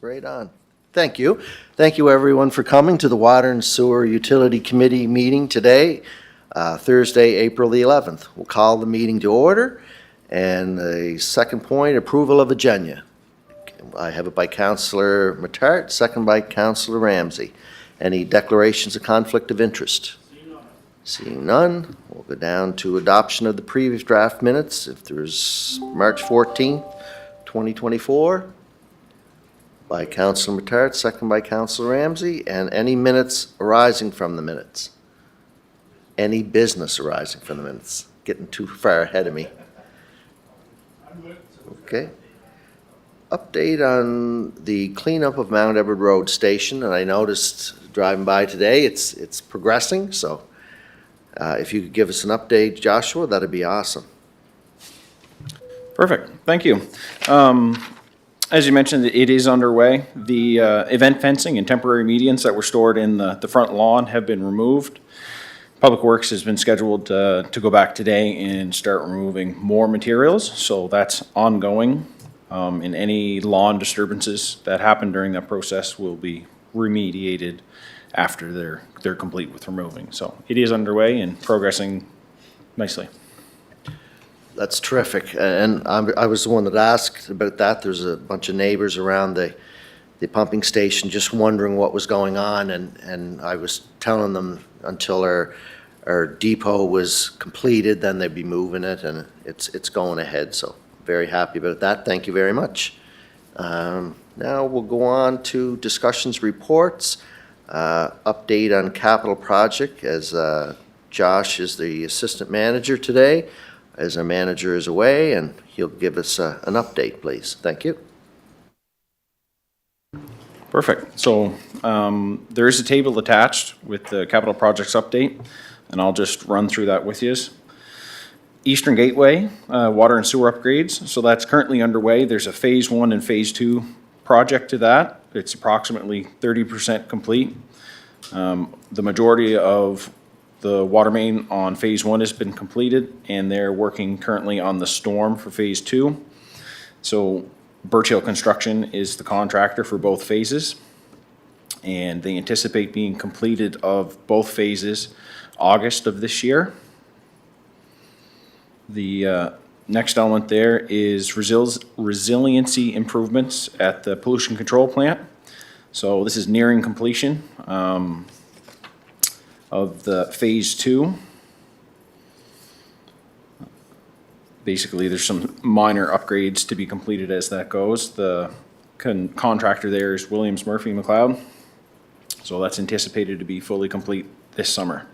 Right on. Thank you. Thank you, everyone, for coming to the Water and Sewer Utility Committee meeting today, Thursday, April the 11th. We'll call the meeting to order. And the second point, approval of agenda. I have it by Councillor Matart, second by Councillor Ramsey. Any declarations of conflict of interest? Seeing none, we'll go down to adoption of the previous draft minutes. If there's March 14th, 2024, by Councillor Matart, second by Councillor Ramsey, and any minutes arising from the minutes. Any business arising from the minutes. Getting too far ahead of me. Okay. Update on the cleanup of Mount Edward Road Station, and I noticed driving by today, it's progressing, so if you could give us an update, Joshua, that'd be awesome. Perfect. Thank you. As you mentioned, it is underway. The event fencing and temporary medians that were stored in the front lawn have been removed. Public Works has been scheduled to go back today and start removing more materials, so that's ongoing. And any lawn disturbances that happen during that process will be remediated after they're complete with removing. So it is underway and progressing nicely. That's terrific, and I was the one that asked about that. There's a bunch of neighbors around the pumping station just wondering what was going on, and I was telling them until our depot was completed, then they'd be moving it, and it's going ahead, so very happy about that. Thank you very much. Now we'll go on to discussions, reports, update on capital project, as Josh is the assistant manager today, as our manager is away, and he'll give us an update, please. Thank you. Perfect. So there is a table attached with the capital projects update, and I'll just run through that with you. Eastern Gateway, water and sewer upgrades. So that's currently underway. There's a phase 1 and phase 2 project to that. It's approximately 30% complete. The majority of the water main on phase 1 has been completed, and they're working currently on the storm for phase 2. So Birch Hill Construction is the contractor for both phases, and they anticipate being completed of both phases August of this year. The next element there is resiliency improvements at the pollution control plant. So this is nearing completion of the phase 2. Basically, there's some minor upgrades to be completed as that goes. The contractor there is Williams Murphy McLeod. So that's anticipated to be fully complete this summer.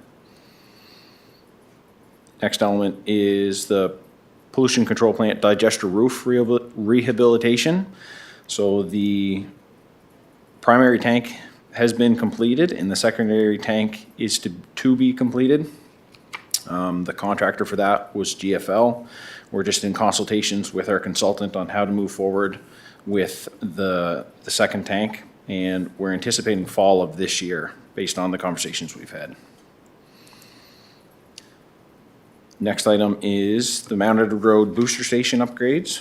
Next element is the pollution control plant digester roof rehabilitation. So the primary tank has been completed, and the secondary tank is to be completed. The contractor for that was GFL. We're just in consultations with our consultant on how to move forward with the second tank, and we're anticipating fall of this year based on the conversations we've had. Next item is the Mount Edward Road booster station upgrades.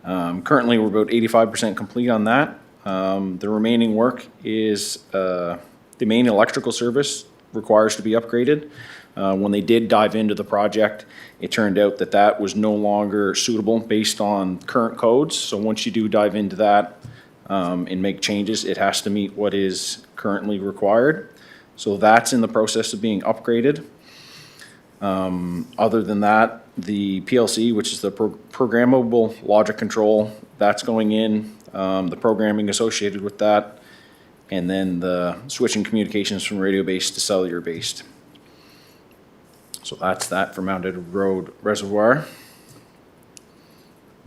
Currently, we're about 85% complete on that. The remaining work is the main electrical service requires to be upgraded. When they did dive into the project, it turned out that that was no longer suitable based on current codes. So once you do dive into that and make changes, it has to meet what is currently required. So that's in the process of being upgraded. Other than that, the PLC, which is the programmable logic control, that's going in, the programming associated with that, and then the switching communications from radio-based to cellular-based. So that's that for Mount Edward Road Reservoir.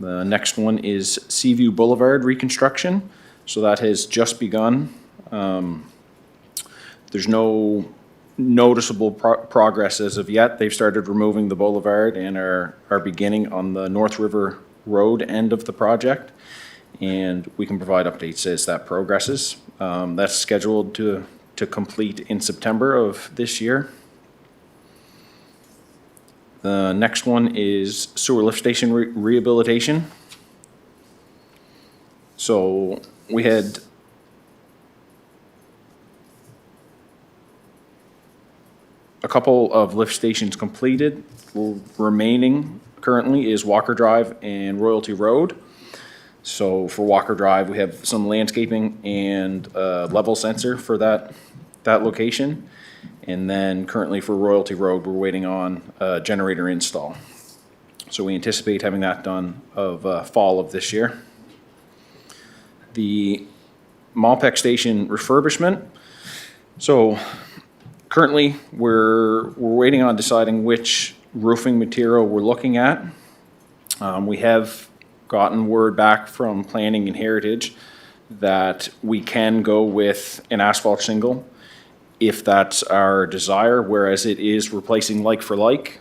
The next one is Seaview Boulevard reconstruction. So that has just begun. There's no noticeable progress as of yet. They've started removing the boulevard and are beginning on the North River Road end of the project, and we can provide updates as that progresses. That's scheduled to complete in September of this year. The next one is sewer lift station rehabilitation. So we had a couple of lift stations completed. Remaining currently is Walker Drive and Royalty Road. So for Walker Drive, we have some landscaping and level sensor for that location. And then currently for Royalty Road, we're waiting on a generator install. So we anticipate having that done of fall of this year. The Malpex station refurbishment. So currently, we're waiting on deciding which roofing material we're looking at. We have gotten word back from Planning and Heritage that we can go with an asphalt shingle if that's our desire, whereas it is replacing like for like.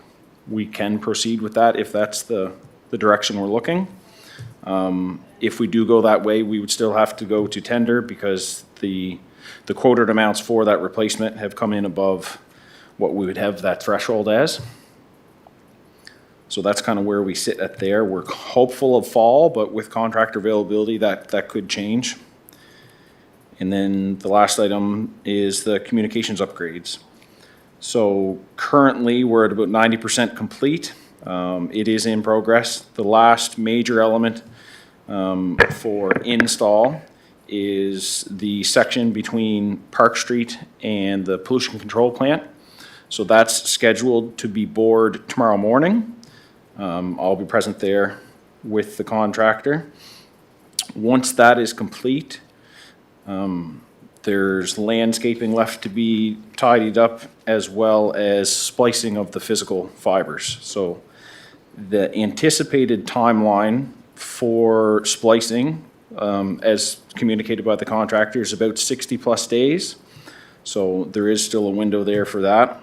We can proceed with that if that's the direction we're looking. If we do go that way, we would still have to go to tender because the quoted amounts for that replacement have come in above what we would have that threshold as. So that's kind of where we sit at there. We're hopeful of fall, but with contractor availability, that could change. And then the last item is the communications upgrades. So currently, we're at about 90% complete. It is in progress. The last major element for install is the section between Park Street and the pollution control plant. So that's scheduled to be bored tomorrow morning. I'll be present there with the contractor. Once that is complete, there's landscaping left to be tidied up as well as splicing of the physical fibers. So the anticipated timeline for splicing, as communicated by the contractor, is about 60+ days. So there is still a window there for that.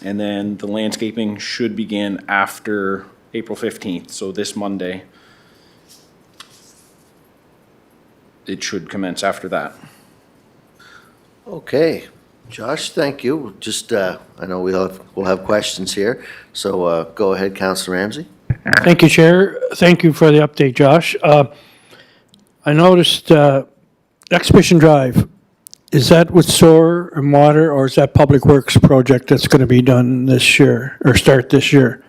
And then the landscaping should begin after April 15th, so this Monday. It should commence after that. Okay, Josh, thank you. Just, I know we'll have questions here, so go ahead, Councillor Ramsey. Thank you, Chair. Thank you for the update, Josh. I noticed Exhibition Drive, is that with sewer and water, or is that Public Works project that's going to be done this year, or start this year?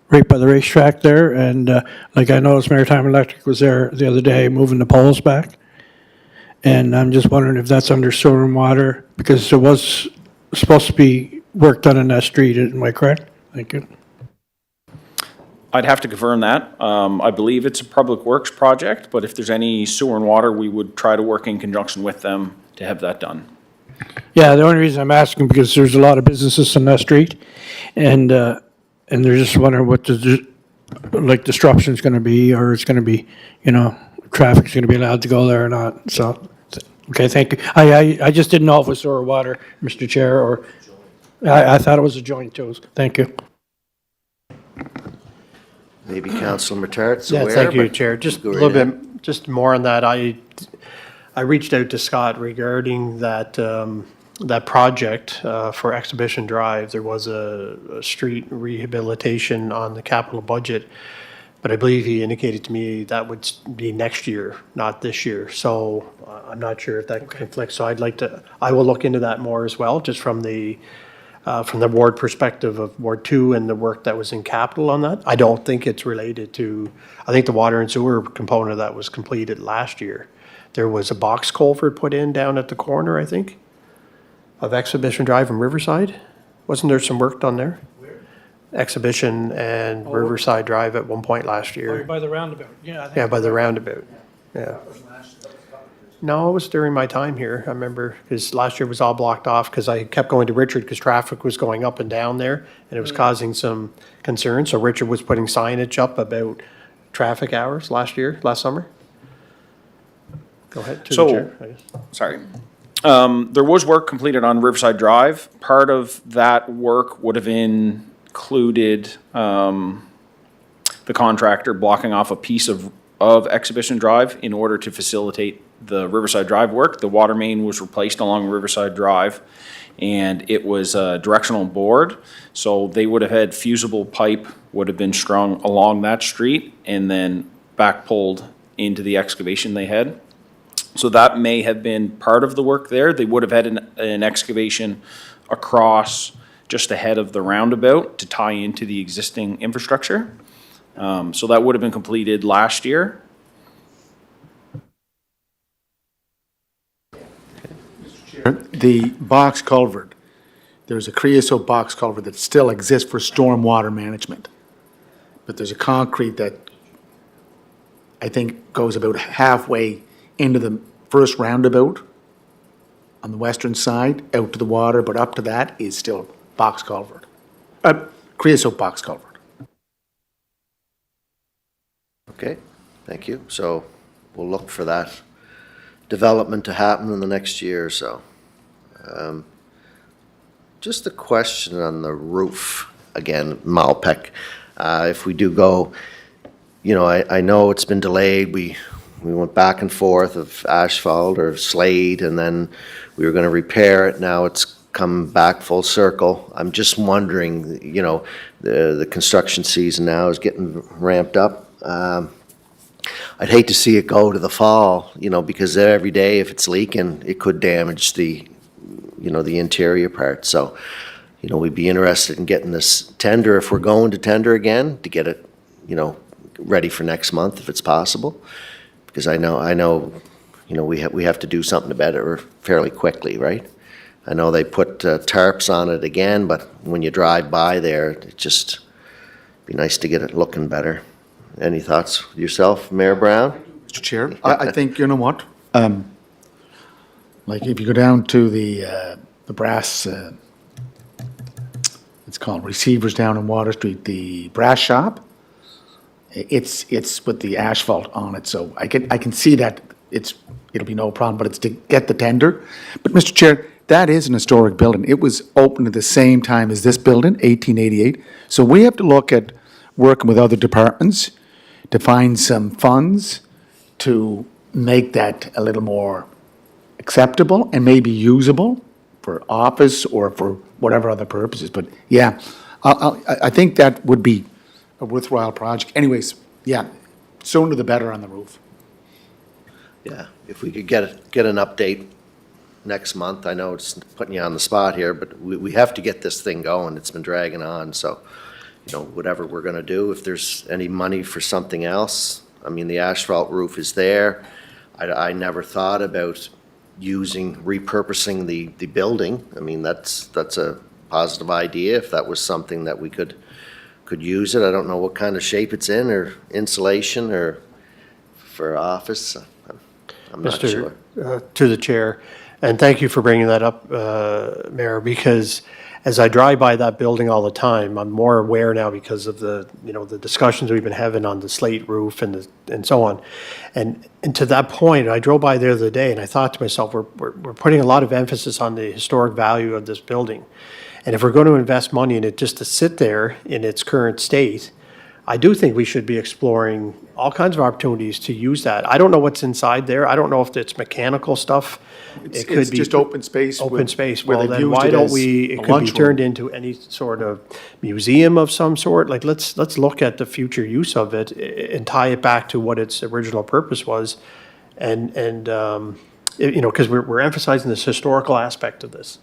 Right by the racetrack there, and like I noticed Maritime Electric was there the other day moving the poles back. And I'm just wondering if that's under sewer and water, because there was supposed to be work done in that street, am I correct? Thank you. I'd have to confirm that. I believe it's a Public Works project, but if there's any sewer and water, we would try to work in conjunction with them to have that done. Yeah, the only reason I'm asking, because there's a lot of businesses on that street, and they're just wondering what the, like, disruption's gonna be, or it's gonna be, you know, traffic's gonna be allowed to go there or not, so, okay, thank you. I just didn't know if it was sewer or water, Mr. Chair, or, I thought it was a joint too, thank you. Maybe Councillor Matart's Yeah, aware. thank you, but Chair. Just go a right little ahead. bit, just more on that. I reached out to Scott regarding that, that project for Exhibition Drive. There was a street rehabilitation on the capital budget, but I believe he indicated to me that would be next year, not this year. So I'm not sure if that conflicts. So I will look into that more as well, just from the ward perspective of Ward 2 and the work that was in capital on that. I don't think it's related to, I think the water and sewer component of that was completed last year. There was a box culvert put in down at the corner, I think, of Exhibition Drive and Riverside. Wasn't there some work done there? Where? Exhibition and Riverside Drive at one point last year. By the roundabout, yeah. I think Yeah, by the roundabout, yeah. No, it was during my time here, I remember, because last year was all blocked off, because I kept going to Richard, because traffic was going up and down there, and it was causing some concern, so Richard was putting signage up about traffic hours last summer. Go ahead, to the So- chair, I guess. Sorry. There was work completed on Riverside Drive. Part of that work would have included the contractor blocking off a piece of Exhibition Drive in order to facilitate the Riverside Drive work. The water main was replaced along Riverside Drive, and it was a directional board. So they would have had fusible pipe would have been strung along that street and then back pulled into the excavation they had. So that may have been part of the work there. They would have had an excavation across just ahead of the roundabout to tie into the existing infrastructure. So that would have been completed last year. The box culvert, there's a creosote box culvert that still exists for stormwater management. But there's a concrete that I think goes about halfway into the first roundabout on the western side, out to the water, but up to that is still box culvert. Creosote box culvert. Okay, thank you. So we'll look for that development to happen in the next year or so. Just a question on the roof, again, Malpec. If we do go, you know, I know it's been delayed. We went back and forth of asphalt or slate, and then we were gonna repair it. Now it's come back full circle. I'm just wondering, you know, the construction season now is getting ramped up. I'd hate to see it go to the fall, you know, because every day if it's leaking, it could damage the, you know, the interior part. So, you know, we'd be interested in getting this tender, if we're going to tender again, to get it, you know, ready for next month if it's possible. Because I know, you know, we have to do something about it fairly quickly, right? I know they put tarps on it again, but when you drive by there, it just be nice to get it looking better. Any thoughts yourself, Mayor Brown? Mr. Chair, I think, you know what? Like if you go down to the brass, it's called Receivers down in Water Street, the brass shop, it's with the asphalt on it, so I can see that it'll be no problem, but it's to get the tender. But Mr. Chair, that is an historic building. It was opened at the same time as this building, 1888. So we have to look at working with other departments to find some funds to make that a little more acceptable and maybe usable for office or for whatever other purposes. But yeah, I think that would be a worthwhile project. Anyways, yeah, sooner the better on the roof. Yeah, if we could get an update next month. I know it's putting you on the spot here, but we have to get this thing going. It's been dragging on, so, you know, whatever we're gonna do, if there's any money for something else, I mean, the asphalt roof is there. I never thought about repurposing the building. I mean, that's a positive idea, if that was something that we could use it. I don't know what kind of shape it's in, or insulation, or for office. I'm not sure. To the chair, and thank you for bringing that up, Mayor, because as I drive by that building all the time, I'm more aware now because of the discussions we've been having on the slate roof and so on. And to that point, I drove by there the other day and I thought to myself, we're putting a lot of emphasis on the historic value of this building. And if we're going to invest money in it just to sit there in its current state, I do think we should be exploring all kinds of opportunities to use that. I don't know what's inside there. I don't know if it's mechanical stuff. It could It's be just open space. open space. where Well, they've then used why it don't as we, a it could be lunchroom. turned into any sort of museum of some sort. Like, let's look at the future use of it and tie it back to what its original purpose was. And you know, because we're emphasizing this historical aspect of this.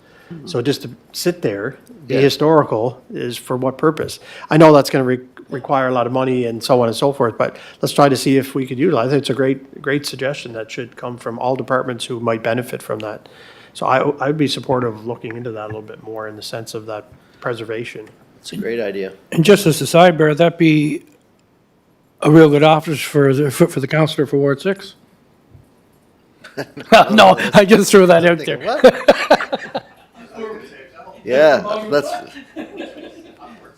So just to sit there, be Yeah. historical, is for what purpose? I know that's going to require a lot of money and so on and so forth, but let's try to see if we could utilize it. It's a great suggestion that should come from all departments who might benefit from that. So I would be supportive of looking into that a little bit more in the sense of that preservation. It's a great idea. And just as a sidebar, that'd be a real good office for the counselor for Ward 6? No, I just threw that out Thinking, there. what? Yeah, that's,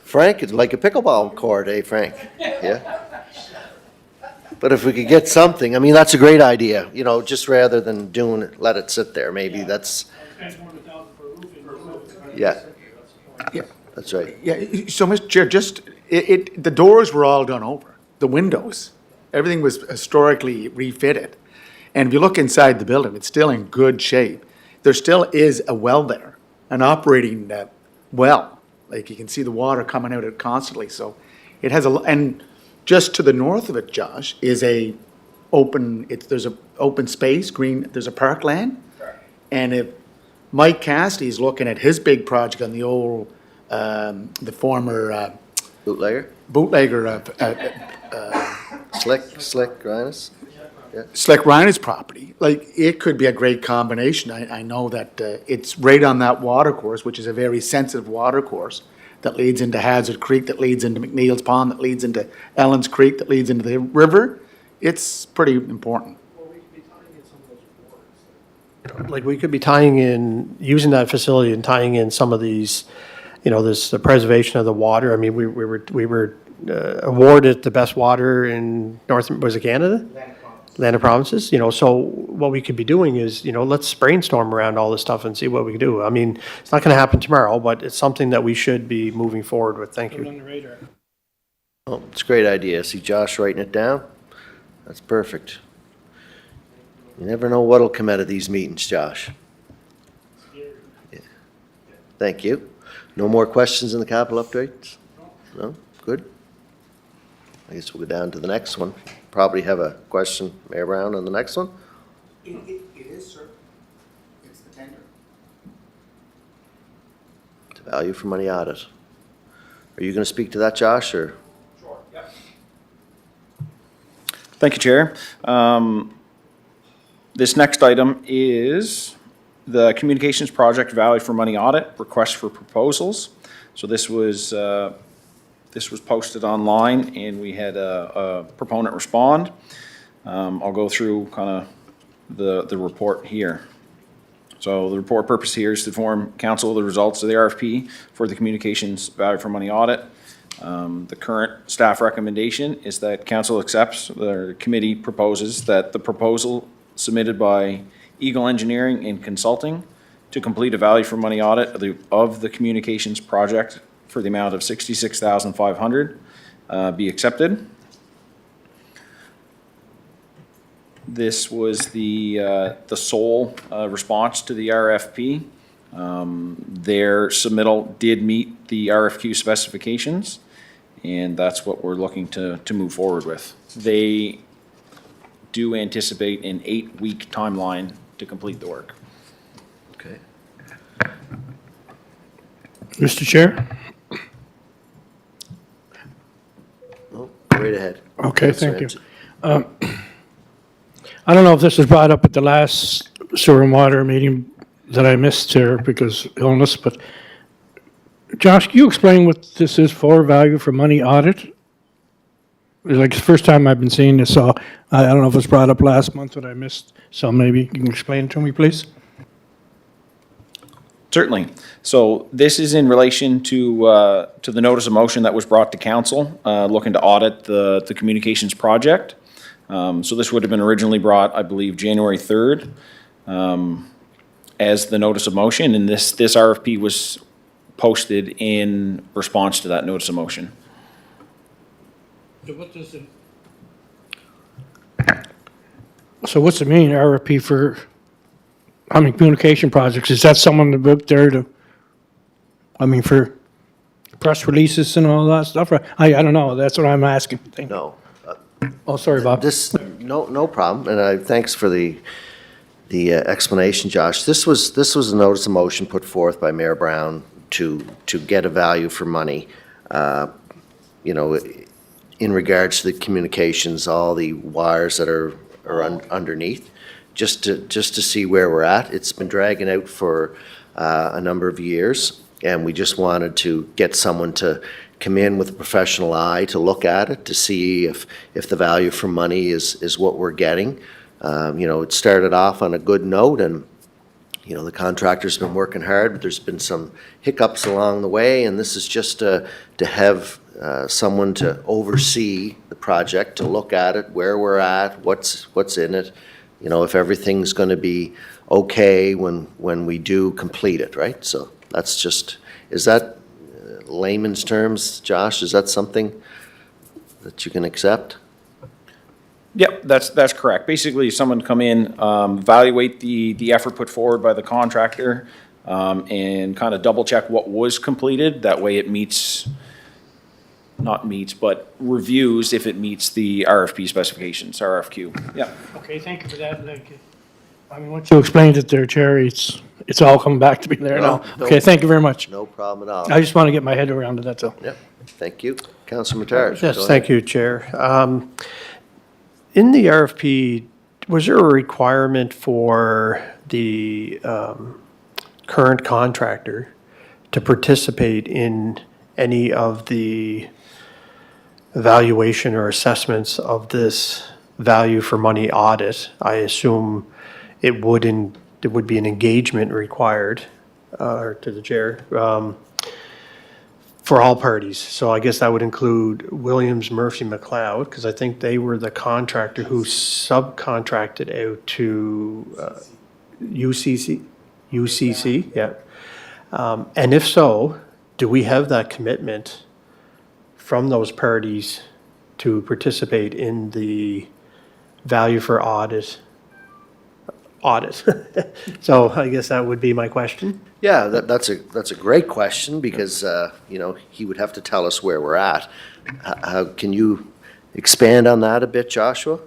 Frank, it's like a pickleball court, eh, Frank? Yeah. But if we could get something, I mean, that's a great idea, you know, just rather than let it sit there, maybe that's, yeah. Yeah. That's right. Yeah, so, Mr. Chair, the doors were all done over, the windows, everything was historically refitted. And if you look inside the building, it's still in good shape. There still is a well there, an operating well. Like, you can see the water coming out of it constantly, so it has and just to the north of it, Josh, is a open, there's a open space, green, there's a parkland. And if Mike Cassidy's looking at his big project on the old, the former Bootlegger? bootlegger, Slick, Rhinus? Slick Rhinos property, like, it could be a great combination. I know that it's right on that water course, which is a very sensitive water course that leads into Hazard Creek, that leads into McNeil's Pond, that leads into Ellen's Creek, that leads into the river. It's pretty important. Like, we could be tying in, using that facility and tying in some of these, the preservation of the water. I mean, we were awarded the best water in was it Canada? Land of Provinces, so what we could be doing is, let's brainstorm around all this stuff and see what we can do. I mean, it's not gonna happen tomorrow, but it's something that we should be moving forward with. Thank you. Oh, it's a great idea. See Josh writing it down? That's perfect. You never know what'll come out of these meetings, Josh. Yeah. Thank you. No more questions in the capital updates? No? Good. I guess we'll go down to the next one. Probably have a question, Mayor Brown, on the next one? It is, sir. It's the tender. The value for money audit. Are you going to speak to that, Josh, or? Thank you, Chair. This next item is the Communications Project Value for Money Audit, request for proposals. So this was posted online, and we had a proponent respond. I'll go through kind of the report here. So the report purpose here is to inform council of the results of the RFP for the Communications Value for Money Audit. The current staff recommendation is that council accepts, the committee proposes that the proposal submitted by Eagle Engineering and Consulting to complete a value for money audit of the communications project for the amount of $66,500 be accepted. This was the sole response to the RFP. Their submittal did meet the RFQ specifications, and that's what we're looking to move forward with. They do anticipate an 8-week timeline to complete the work. Okay. Mr. Chair? Oh, right ahead. Okay, Councillor thank you. Ramsey. I don't know if this was brought up at the last sewer and water meeting that I missed here because illness, but Josh, can you explain what this is for, value for money audit? It's like the first time I've been seeing this, so I don't know if it was brought up last month that I missed, so maybe you can explain it to me, please? Certainly. So this is in relation to the notice of motion that was brought to council, looking to audit the communications project. So this would have been originally brought, I believe, January 3rd as the notice of motion, and this RFP was posted in response to that notice of motion. So what's the mean, RFP for, how many communication projects? Is that someone to book there to, for press releases and all that stuff? I don't know, that's what I'm asking. Thank you. No. Oh, sorry, Bob. No problem, and thanks for the explanation, Josh. This was a notice of motion put forth by Mayor Brown to get a value for money, in regards to the communications, all the wires that are underneath, just to see where we're at. It's been dragging out for a number of years, and we just wanted to get someone to come in with a professional eye to look at it, to see if the value for money is what we're getting. It started off on a good note, and the contractor's been working hard, but there's been some hiccups along the way, and this is just to have someone to oversee the project, to look at it, where we're at, what's in it, if everything's going to be okay when we do complete it, right? So that's just, is that layman's terms, Josh? Is that something that you can accept? Yep, that's correct. Basically, someone come in, evaluate the effort put forward by the contractor, and kind of double check what was completed. That way it meets not meets, but reviews if it meets the RFP specifications, RFQ. Yeah. Okay, thank you for that. I mean, once you explained it there, Chair, it's all coming back to me there now. No, Okay, thank you very much. No problem at all. I just want to get my head around it, that's all. Yep, thank you. Councilor Matarch. Yes, thank you, Chair. In the RFP, was there a requirement for the current contractor to participate in any of the evaluation or assessments of this value for money audit? I assume it would be an engagement required, or to the chair, for all parties. So I guess that would include Williams, Murphy, McLeod, because I think they were the contractor who subcontracted out to UCC, yeah. And if so, do we have that commitment from those parties to participate in the value for audit? So I guess that would be my question. Yeah, that's a great question because, he would have to tell us where we're at. How, can you expand on that a bit, Joshua?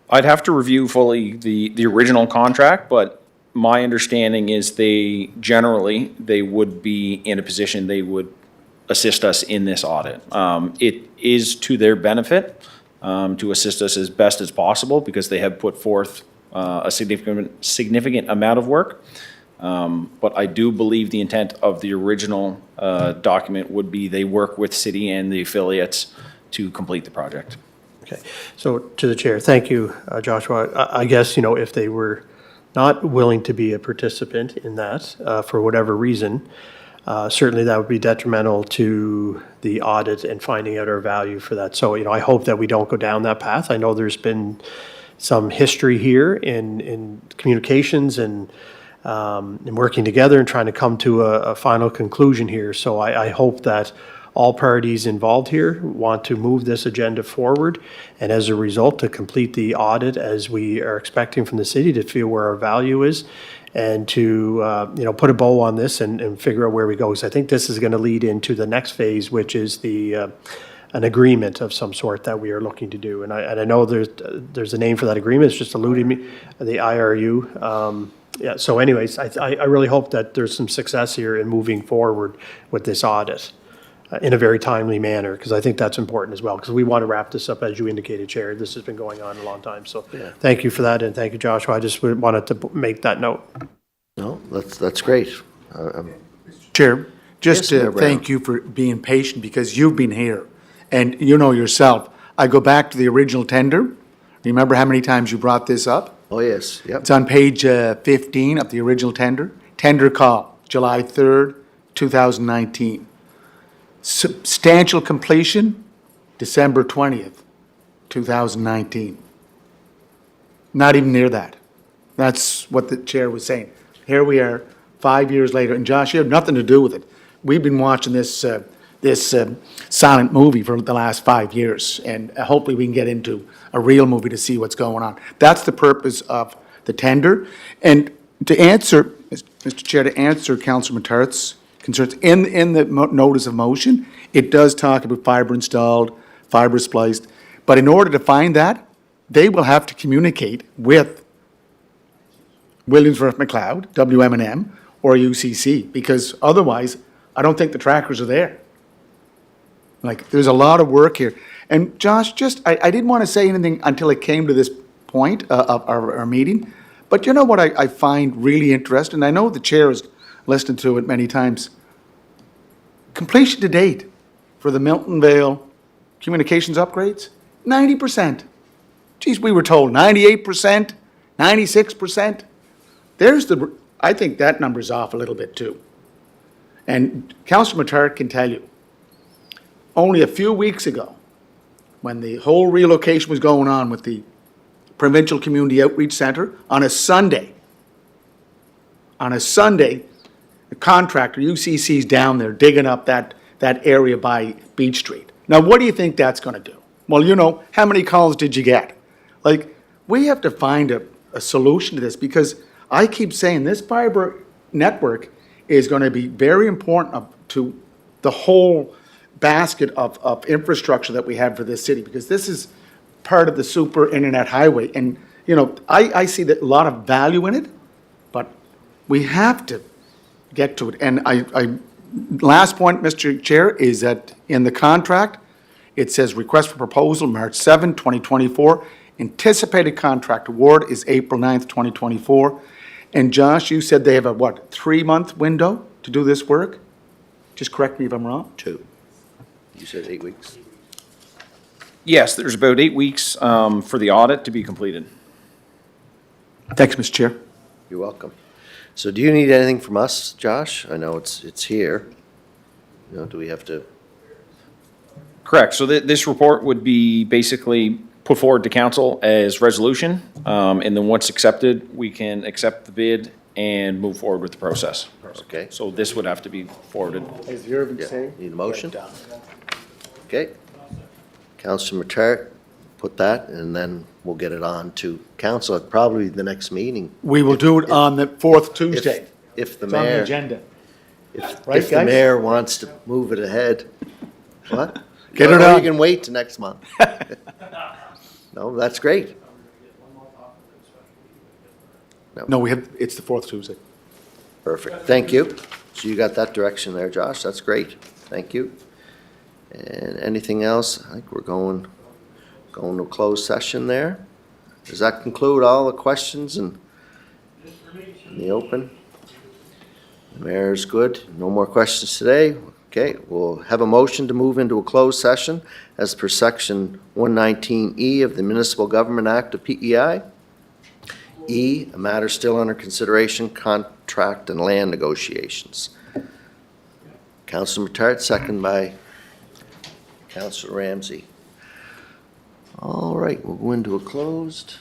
I'd have to review fully the original contract, but my understanding is they would be in a position, they would assist us in this audit. It is to their benefit to assist us as best as possible because they have put forth a significant amount of work. But I do believe the intent of the original document would be they work with city and the affiliates to complete the project. Okay, so to the chair, thank you, Joshua. I guess, if they were not willing to be a participant in that for whatever reason, certainly that would be detrimental to the audit and finding out our value for that. So, I hope that we don't go down that path. I know there's been some history here in communications and in working together and trying to come to a final conclusion here. So I hope that all parties involved here want to move this agenda forward, and as a result, to complete the audit as we are expecting from the city, to feel where our value is, and to put a bow on this and figure out where we go. Because I think this is going to lead into the next phase, which is an agreement of some sort that we are looking to do. And I know there's a name for that agreement. It's just eluding me, the IRU. Yeah. So, anyways, I really hope that there's some success here in moving forward with this audit in a very timely manner, because I think that's important as well, because we want to wrap this up, as you indicated, Chair. This has been going on a long time. So thank you for that, and thank you, Joshua. I just wanted to make that note. No, that's great. Chair, just Yes, to Mayor Brown. thank you for being patient because you've been here. And you know yourself, I go back to the original tender. Remember how many times you brought this up? Oh, yes, yep. It's on page 15 of the original tender. Tender call, July 3rd, 2019. Substantial completion, December 20th, 2019. Not even near that. That's what the chair was saying. Here we are, 5 years later, and Josh, you have nothing to do with it. We've been watching this silent movie for the last 5 years, and hopefully we can get into a real movie to see what's going on. That's the purpose of the tender. And to answer, Mr. Chair, to answer Councilor Matart's concerns, in the notice of motion, it does talk about fiber installed, fiber spliced, but in order to find that, they will have to communicate with Williams Murphy McLeod, WM&M, or UCC, because otherwise, I don't think the trackers are there. Like, there's a lot of work here. And Josh, I didn't want to say anything until it came to this point of our meeting, but you know what I find really interesting, and I know the chair has listened to it many times. Completion to date for the Milton Vale communications upgrades, 90%. Geez, we were told 98%, 96%. I think that number's off a little bit too. And Councilor Matart can tell you, only a few weeks ago, when the whole relocation was going on with the Provincial Community Outreach Center, on a Sunday, the contractor, UCC's down there digging up that area by Beach Street. Now, what do you think that's going to do? Well, how many calls did you get? Like, we have to find a solution to this, because I keep saying this fiber network is going to be very important to the whole basket of infrastructure that we have for this city, because this is part of the super internet highway. And, you know, I see that a lot of value in it, but we have to get to it. And last point, Mr. Chair, is that in the contract, it says request for proposal, March 7, 2024. Anticipated contract award is April 9th, 2024. And Josh, you said they have a, what, 3-month window to do this work? Just correct me if I'm wrong. 2. You said 8 weeks? Yes, there's about 8 weeks for the audit to be completed. Thanks, Mr. Chair. You're welcome. So do you need anything from us, Josh? I know it's here. You know, do we have to? Correct. So this report would be basically put forward to council as resolution, and then once accepted, we can accept the bid and move forward with the process. Okay. So this would have to be forwarded. As you're Yeah. Need a motion? Okay. Councilor Matart, put that, and then we'll get it on to council at probably the next meeting. We will do it on the fourth Tuesday. If the It's on the mayor, agenda. if Right, the guys? mayor wants to move it ahead. What? Get Or it you on. can wait till next month. No, that's great. No, it's the fourth Tuesday. Perfect. Thank you. So you got that direction there, Josh. That's great. Thank you. And anything else? I think we're going to a closed session there. Does that conclude all the questions in the open? The mayor's good. No more questions today. Okay, we'll have a motion to move into a closed session as per section 119E of the Municipal Government Act of PEI. E, a matter still under consideration, contract and land negotiations. Councilor Matart, second by Councilor Ramsey. All right, we'll go into a closed.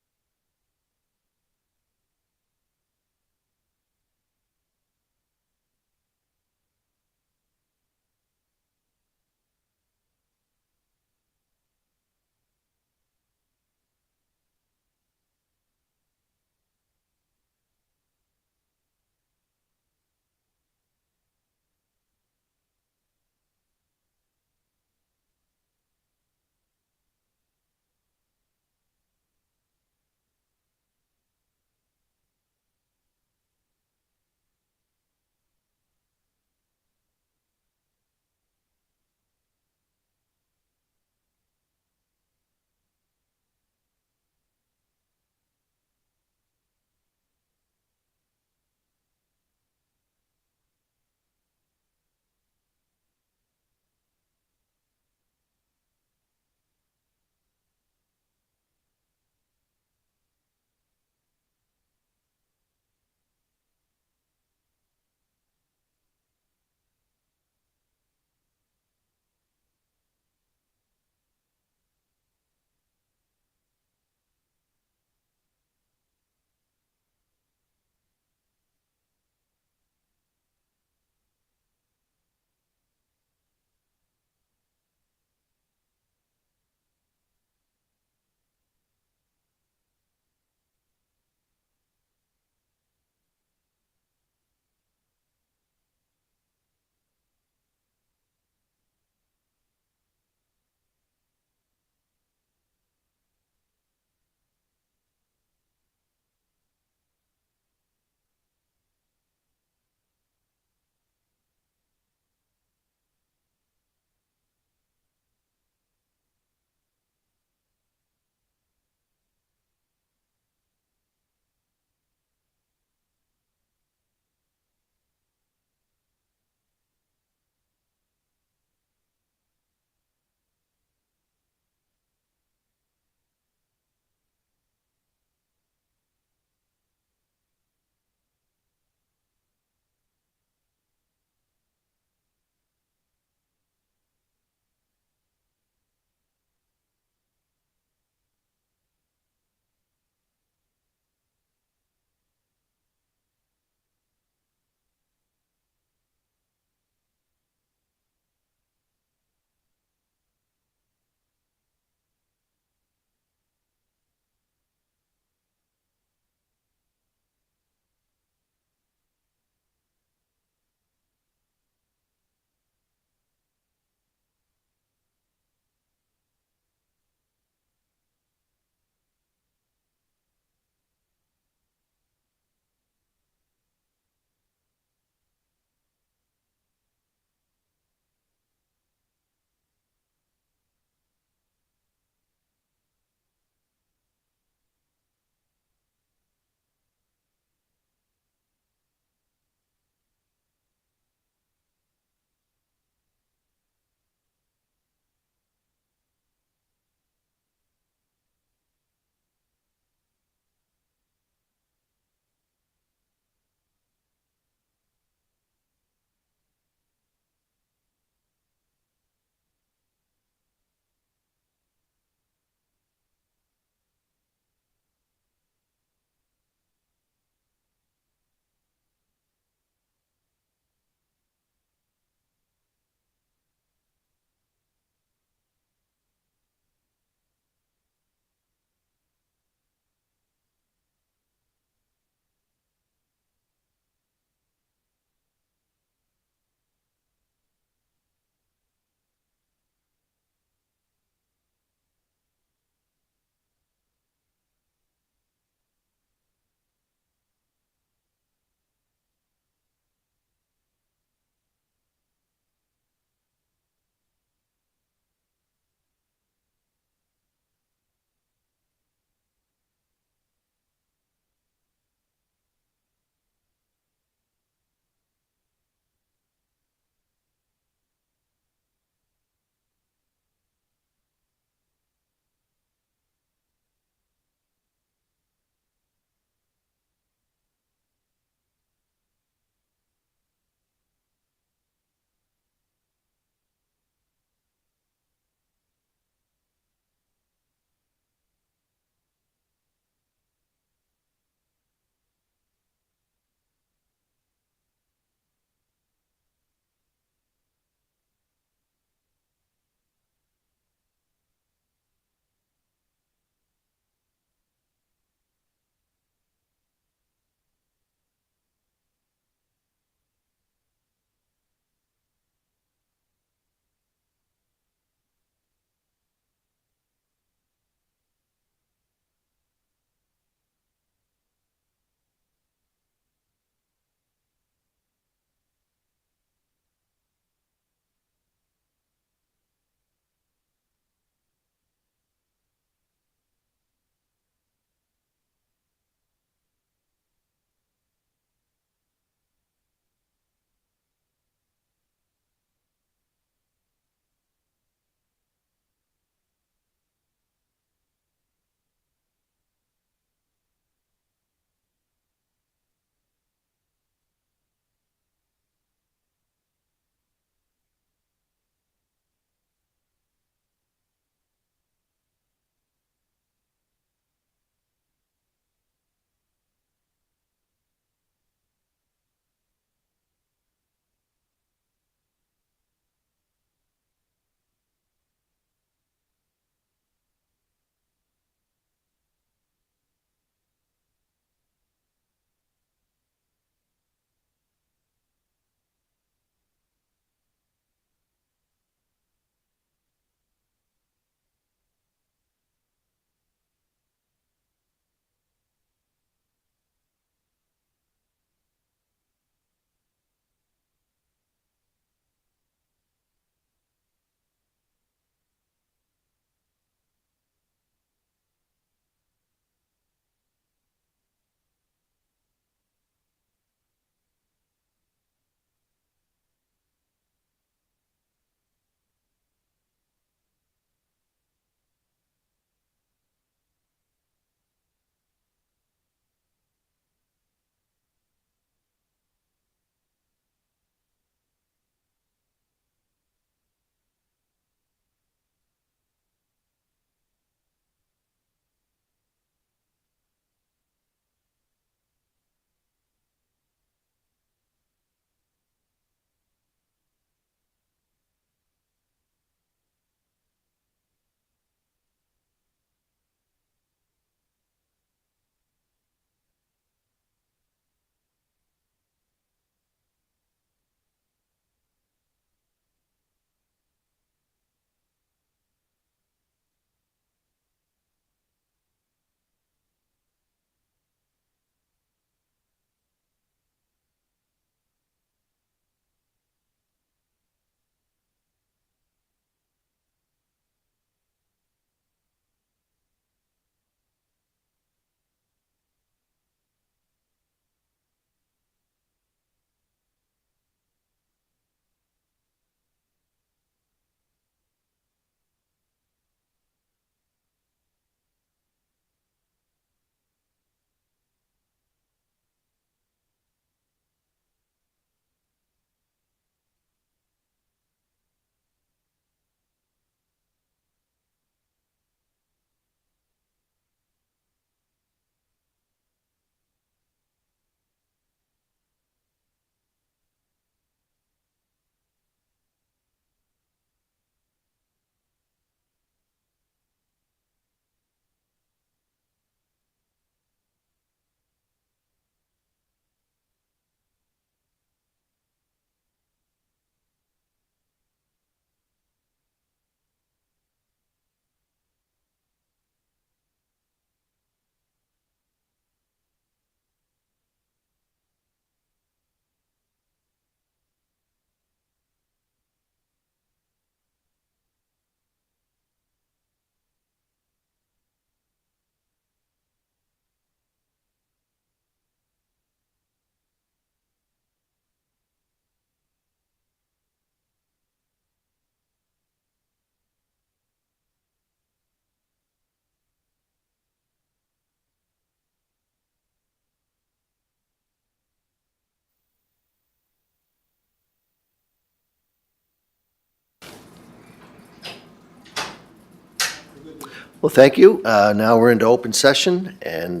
Well, thank you. Now we're into open session, and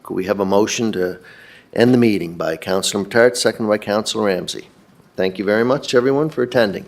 could we have a motion to end the meeting by Councilor Matart, second by Councilor Ramsey? Thank you very much, everyone, for attending.